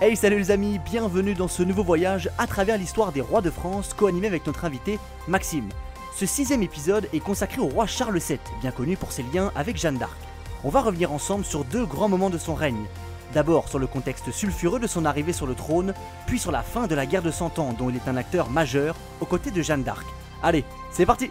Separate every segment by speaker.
Speaker 1: Hey salut les amis, bienvenue dans ce nouveau voyage à travers l'histoire des rois de France, co-animé avec notre invité Maxime. Ce 6ème épisode est consacré au roi Charles VII, bien connu pour ses liens avec Jeanne d'Arc. On va revenir ensemble sur deux grands moments de son règne. D'abord sur le contexte sulfureux de son arrivée sur le trône, puis sur la fin de la guerre de 100 ans dont il est un acteur majeur aux côtés de Jeanne d'Arc. Allez, c'est parti!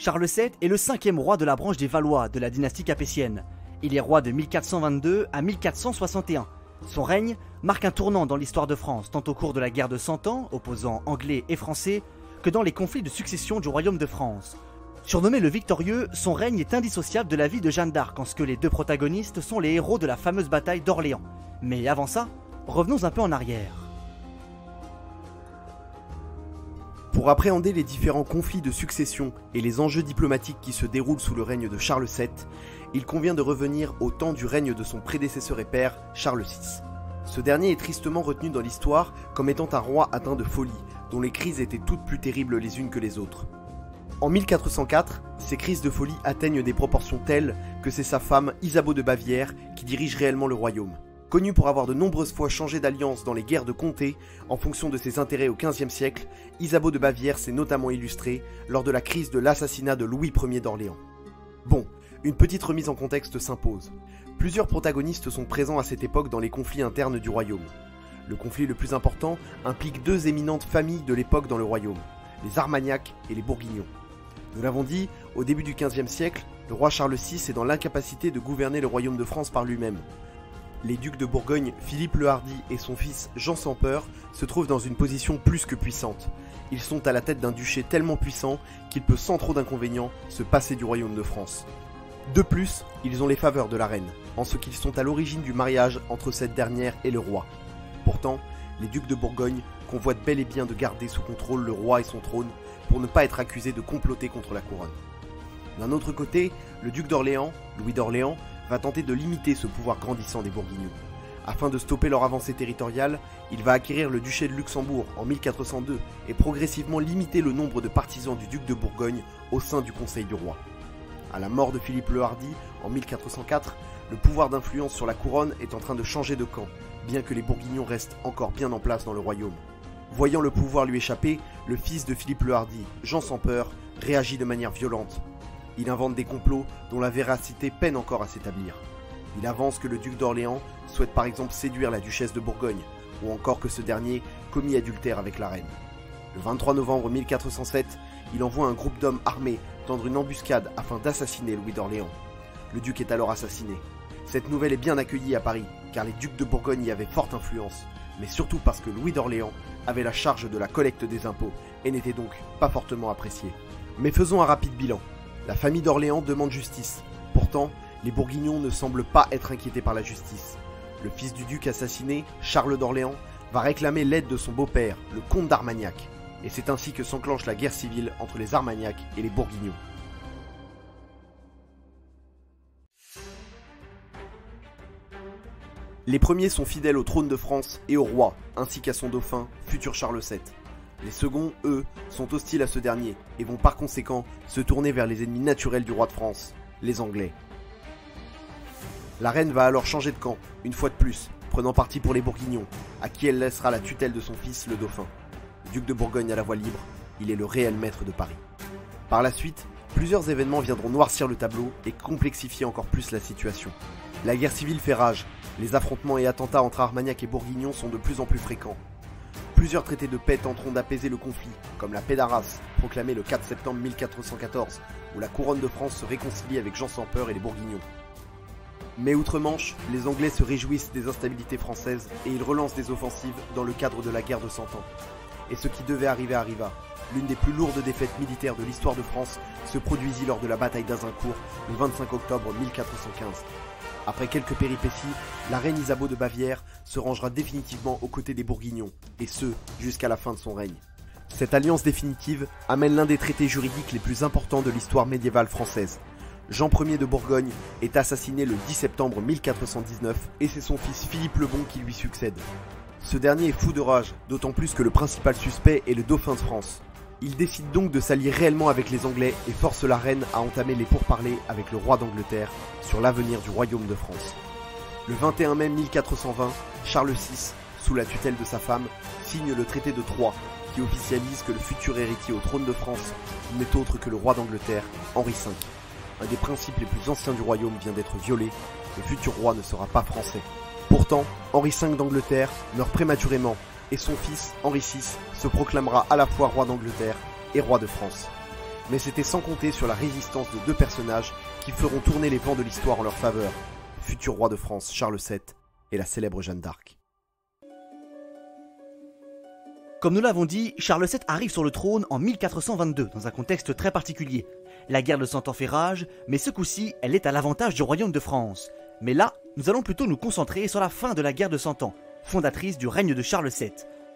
Speaker 1: Charles VII est le 5e roi de la branche des Valois de la dynastie capétienne. Il est roi de 1422 à 1461. Son règne marque un tournant dans l'histoire de France, tant au cours de la guerre de 100 ans, opposant anglais et français, que dans les conflits de succession du royaume de France. Surnommé le Victorieux, son règne est indissociable de la vie de Jeanne d'Arc, en ce que les deux protagonistes sont les héros de la fameuse bataille d'Orléans. Mais avant ça, revenons un peu en arrière.
Speaker 2: Pour appréhender les différents conflits de succession et les enjeux diplomatiques qui se déroulent sous le règne de Charles VII, il convient de revenir au temps du règne de son prédécesseur et père, Charles VI. Ce dernier est tristement retenu dans l'histoire comme étant un roi atteint de folie, dont les crises étaient toutes plus terribles les unes que les autres. En 1404, ces crises de folie atteignent des proportions telles que c'est sa femme, Isabeau de Bavière, qui dirige réellement le royaume. Connue pour avoir de nombreuses fois changé d'alliance dans les guerres de comté en fonction de ses intérêts au XVe siècle, Isabeau de Bavière s'est notamment illustrée lors de la crise de l'assassinat de Louis Ier d'Orléans. Bon, une petite remise en contexte s'impose. Plusieurs protagonistes sont présents à cette époque dans les conflits internes du royaume. Le conflit le plus important implique deux éminentes familles de l'époque dans le royaume, les Armagnacs et les Bourguignons. Nous l'avons dit, au début du XVe siècle, le roi Charles VI est dans l'incapacité de gouverner le royaume de France par lui-même. Les ducs de Bourgogne, Philippe le Hardi et son fils Jean sans Peur se trouvent dans une position plus que puissante. Ils sont à la tête d'un duché tellement puissant qu'il peut sans trop d'inconvénients se passer du royaume de France. De plus, ils ont les faveurs de la reine, en ce qu'ils sont à l'origine du mariage entre cette dernière et le roi. Pourtant, les ducs de Bourgogne convoitent bel et bien de garder sous contrôle le roi et son trône pour ne pas être accusés de comploter contre la couronne. D'un autre côté, le duc d'Orléans, Louis d'Orléans, va tenter de limiter ce pouvoir grandissant des Bourguignons. Afin de stopper leur avancée territoriale, il va acquérir le duché de Luxembourg en 1402 et progressivement limiter le nombre de partisans du duc de Bourgogne au sein du conseil du roi. À la mort de Philippe le Hardi en 1404, le pouvoir d'influence sur la couronne est en train de changer de camp, bien que les Bourguignons restent encore bien en place dans le royaume. Voyant le pouvoir lui échapper, le fils de Philippe le Hardi, Jean sans Peur, réagit de manière violente. Il invente des complots dont la véracité peine encore à s'établir. Il avance que le duc d'Orléans souhaite par exemple séduire la duchesse de Bourgogne, ou encore que ce dernier commis adultère avec la reine. Le 23 novembre 1407, il envoie un groupe d'hommes armés tendre une embuscade afin d'assassiner Louis d'Orléans. Le duc est alors assassiné. Cette nouvelle est bien accueillie à Paris, car les ducs de Bourgogne y avaient forte influence, mais surtout parce que Louis d'Orléans avait la charge de la collecte des impôts et n'était donc pas fortement apprécié. Mais faisons un rapide bilan. La famille d'Orléans demande justice. Pourtant, les Bourguignons ne semblent pas être inquiétés par la justice. Le fils du duc assassiné, Charles d'Orléans, va réclamer l'aide de son beau-père, le comte d'Armagnac. Et c'est ainsi que s'enclenche la guerre civile entre les Armagnacs et les Bourguignons. Les premiers sont fidèles au trône de France et au roi, ainsi qu'à son dauphin, futur Charles VII. Les seconds, eux, sont hostiles à ce dernier et vont par conséquent se tourner vers les ennemis naturels du roi de France, les Anglais. La reine va alors changer de camp, une fois de plus, prenant parti pour les Bourguignons, à qui elle laissera la tutelle de son fils, le dauphin. Le duc de Bourgogne a la voix libre, il est le réel maître de Paris. Par la suite, plusieurs événements viendront noircir le tableau et complexifier encore plus la situation. La guerre civile fait rage, les affrontements et attentats entre Armagnac et Bourguignons sont de plus en plus fréquents. Plusieurs traités de paix tenteront d'apaiser le conflit, comme la paix d'Arras, proclamée le 4 septembre 1414, où la couronne de France se réconcilie avec Jean sans Peur et les Bourguignons. Mais outre-Manche, les Anglais se réjouissent des instabilités françaises et ils relancent des offensives dans le cadre de la guerre de 100 ans. Et ce qui devait arriver arriva. L'une des plus lourdes défaites militaires de l'histoire de France se produisit lors de la bataille d'Azincourt le 25 octobre 1415. Après quelques péripéties, la reine Isabeau de Bavière se rangera définitivement aux côtés des Bourguignons, et ce, jusqu'à la fin de son règne. Cette alliance définitive amène l'un des traités juridiques les plus importants de l'histoire médiévale française, Jean Ier de Bourgogne est assassiné le 10 septembre 1419 et c'est son fils Philippe le Bon qui lui succède. Ce dernier est fou de rage, d'autant plus que le principal suspect est le dauphin de France. Il décide donc de s'allier réellement avec les Anglais et force la reine à entamer les pourparlers avec le roi d'Angleterre sur l'avenir du royaume de France. Le 21 mai 1420, Charles VI, sous la tutelle de sa femme, signe le traité de Troyes qui officialise que le futur héritier au trône de France n'est autre que le roi d'Angleterre, Henri V. Un des principes les plus anciens du royaume vient d'être violé, le futur roi ne sera pas français. Pourtant, Henri V d'Angleterre meurt prématurément et son fils, Henri VI, se proclamera à la fois roi d'Angleterre et roi de France. Mais c'était sans compter sur la résistance de deux personnages qui feront tourner les vents de l'histoire en leur faveur, le futur roi de France Charles VII et la célèbre Jeanne d'Arc.
Speaker 1: Comme nous l'avons dit, Charles VII arrive sur le trône en 1422, dans un contexte très particulier. La guerre de Cent Ans fait rage, mais ce coup-ci, elle est à l'avantage du royaume de France. Mais là, nous allons plutôt nous concentrer sur la fin de la guerre de Cent Ans, fondatrice du règne de Charles VII.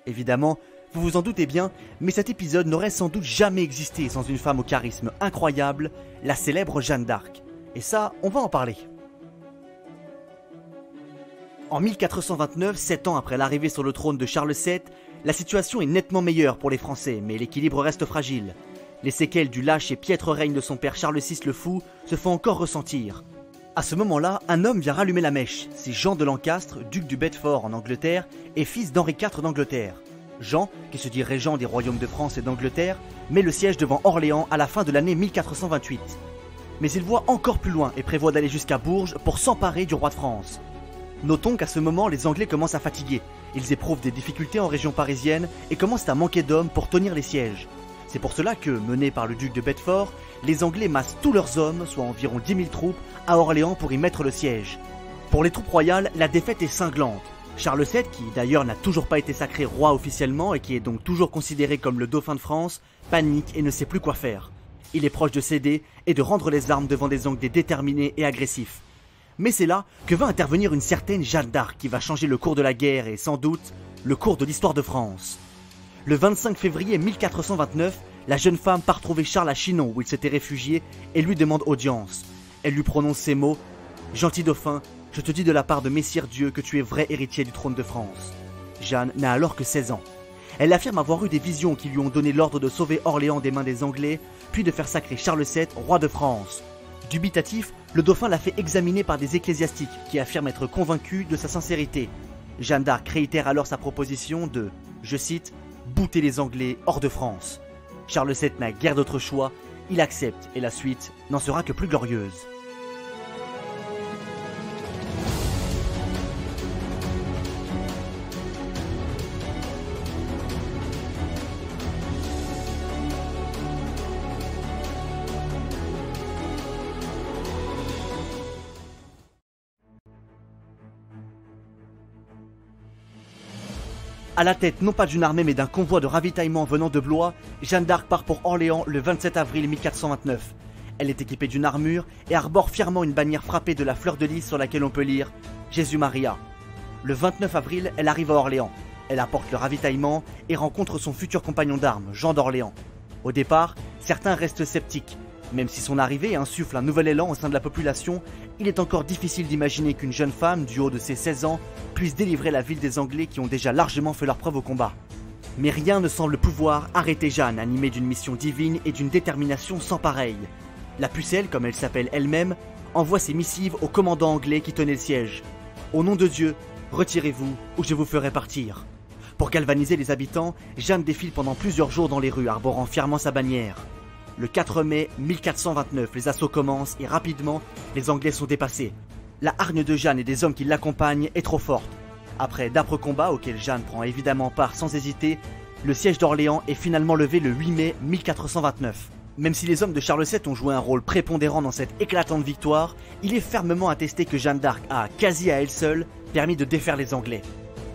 Speaker 1: Évidemment, vous vous en doutez bien, mais cet épisode n'aurait sans doute jamais existé sans une femme au charisme incroyable, la célèbre Jeanne d'Arc. Et ça, on va en parler. En 1429, 7 ans après l'arrivée sur le trône de Charles VII, la situation est nettement meilleure pour les Français, mais l'équilibre reste fragile. Les séquelles du lâche et piètre règne de son père Charles VI le Fou se font encore ressentir. À ce moment-là, un homme vient rallumer la mèche, c'est Jean de Lancastre, duc du Bedford en Angleterre et fils d'Henri IV d'Angleterre. Jean, qui se dit régent des royaumes de France et d'Angleterre, met le siège devant Orléans à la fin de l'année 1428. Mais il voit encore plus loin et prévoit d'aller jusqu'à Bourges pour s'emparer du roi de France. Notons qu'à ce moment, les Anglais commencent à fatiguer. Ils éprouvent des difficultés en région parisienne et commencent à manquer d'hommes pour tenir les sièges. C'est pour cela que, menés par le duc de Bedford, les Anglais massent tous leurs hommes, soit environ 10 000 troupes, à Orléans pour y mettre le siège. Pour les troupes royales, la défaite est cinglante. Charles VII, qui d'ailleurs n'a toujours pas été sacré roi officiellement et qui est donc toujours considéré comme le dauphin de France, panique et ne sait plus quoi faire. Il est proche de céder et de rendre les armes devant des Anglais déterminés et agressifs. Mais c'est là que va intervenir une certaine Jeanne d'Arc qui va changer le cours de la guerre et sans doute le cours de l'histoire de France. Le 25 février 1429, la jeune femme part trouver Charles à Chinon où il s'était réfugié et lui demande audience. Elle lui prononce ces mots « Gentil dauphin, je te dis de la part de Messire Dieu que tu es vrai héritier du trône de France. » Jeanne n'a alors que 16 ans. Elle affirme avoir eu des visions qui lui ont donné l'ordre de sauver Orléans des mains des Anglais, puis de faire sacrer Charles VII roi de France. Dubitatif, le dauphin l'a fait examiner par des ecclésiastiques qui affirment être convaincus de sa sincérité. Jeanne d'Arc réitère alors sa proposition de, je cite, « bouter les Anglais hors de France ». Charles VII n'a guère d'autre choix, il accepte et la suite n'en sera que plus glorieuse. À la tête non pas d'une armée mais d'un convoi de ravitaillement venant de Blois, Jeanne d'Arc part pour Orléans le 27 avril 1429. Elle est équipée d'une armure et arbore fièrement une bannière frappée de la fleur de lys sur laquelle on peut lire « Jésus Maria ». Le 29 avril, elle arrive à Orléans. Elle apporte le ravitaillement et rencontre son futur compagnon d'armes, Jean d'Orléans. Au départ, certains restent sceptiques. Même si son arrivée insuffle un nouvel élan au sein de la population, il est encore difficile d'imaginer qu'une jeune femme, du haut de ses 16 ans, puisse délivrer la ville des Anglais qui ont déjà largement fait leur preuve au combat. Mais rien ne semble pouvoir arrêter Jeanne, animée d'une mission divine et d'une détermination sans pareille. La pucelle, comme elle s'appelle elle-même, envoie ses missives au commandant anglais qui tenait le siège. Au nom de Dieu, retirez-vous ou je vous ferai partir. Pour galvaniser les habitants, Jeanne défile pendant plusieurs jours dans les rues, arborant fièrement sa bannière. Le 4 mai 1429, les assauts commencent et rapidement, les Anglais sont dépassés. La hargne de Jeanne et des hommes qui l'accompagnent est trop forte. Après d'âpres combats auxquels Jeanne prend évidemment part sans hésiter, le siège d'Orléans est finalement levé le 8 mai 1429. Même si les hommes de Charles VII ont joué un rôle prépondérant dans cette éclatante victoire, il est fermement attesté que Jeanne d'Arc a, quasi à elle seule, permis de défaire les Anglais.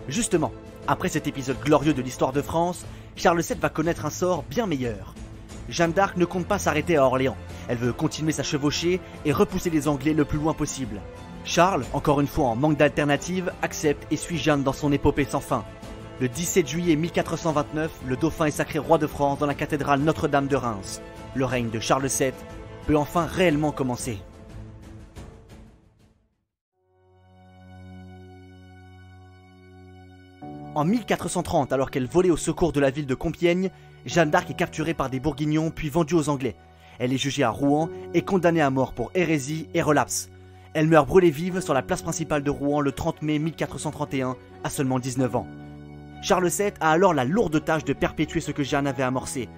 Speaker 1: Justement, après cet épisode glorieux de l'histoire de France, Charles VII va connaître un sort bien meilleur. Jeanne d'Arc ne compte pas s'arrêter à Orléans. Elle veut continuer sa chevauchée et repousser les Anglais le plus loin possible. Charles, encore une fois en manque d'alternative, accepte et suit Jeanne dans son épopée sans fin. Le 17 juillet 1429, le dauphin est sacré roi de France dans la cathédrale Notre-Dame de Reims. Le règne de Charles VII peut enfin réellement commencer. En 1430, alors qu'elle volait au secours de la ville de Compiègne, Jeanne d'Arc est capturée par des Bourguignons puis vendue aux Anglais. Elle est jugée à Rouen et condamnée à mort pour hérésie et relapse. Elle meurt brûlée vive sur la place principale de Rouen le 30 mai 1431, à seulement 19 ans. Charles VII a alors la lourde tâche de perpétuer ce que Jeanne avait amorcé.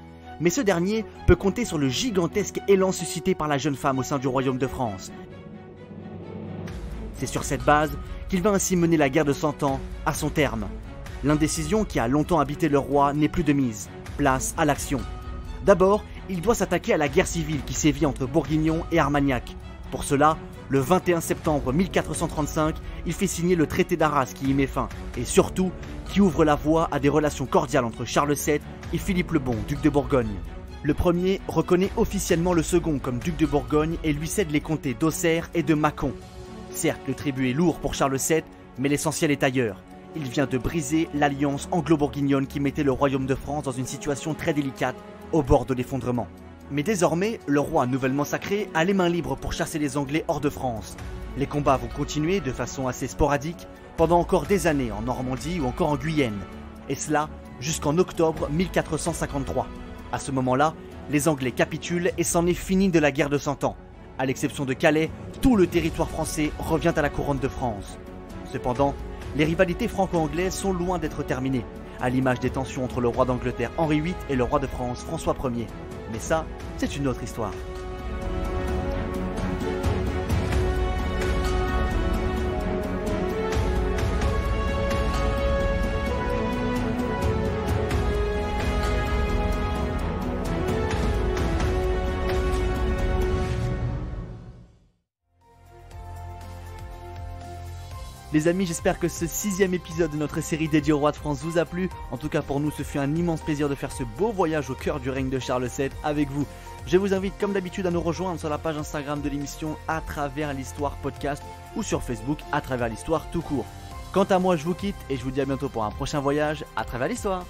Speaker 1: Mais ce dernier peut compter sur le gigantesque élan suscité par la jeune femme au sein du royaume de France. C'est sur cette base qu'il va ainsi mener la guerre de 100 ans à son terme. L'indécision qui a longtemps habité le roi n'est plus de mise. Place à l'action. D'abord, il doit s'attaquer à la guerre civile qui sévit entre Bourguignons et Armagnac. Pour cela, le 21 septembre 1435, il fait signer le traité d'Arras qui y met fin, et surtout, qui ouvre la voie à des relations cordiales entre Charles VII et Philippe le Bon, duc de Bourgogne. Le premier reconnaît officiellement le second comme duc de Bourgogne et lui cède les comtés d'Auxerre et de Mâcon. Certes, le tribut est lourd pour Charles VII, mais l'essentiel est ailleurs. Il vient de briser l'alliance anglo-bourguignonne qui mettait le royaume de France dans une situation très délicate, au bord de l'effondrement. Mais désormais, le roi nouvellement sacré a les mains libres pour chasser les Anglais hors de France. Les combats vont continuer de façon assez sporadique pendant encore des années en Normandie ou encore en Guyenne. Et cela jusqu'en octobre 1453. À ce moment-là, les Anglais capitulent et c'en est fini de la guerre de 100 ans. À l'exception de Calais, tout le territoire français revient à la couronne de France. Cependant, les rivalités franco-anglaises sont loin d'être terminées, à l'image des tensions entre le roi d'Angleterre Henri VIII et le roi de France François Ier. Mais ça, c'est une autre histoire. Les amis, j'espère que ce 6e épisode de notre série dédiée au roi de France vous a plu. En tout cas pour nous, ce fut un immense plaisir de faire ce beau voyage au cœur du règne de Charles VII avec vous. Je vous invite comme d'habitude à nous rejoindre sur la page Instagram de l'émission À travers l'histoire podcast ou sur Facebook À travers l'histoire tout court. Quant à moi, je vous quitte et je vous dis à bientôt pour un prochain voyage à travers l'histoire.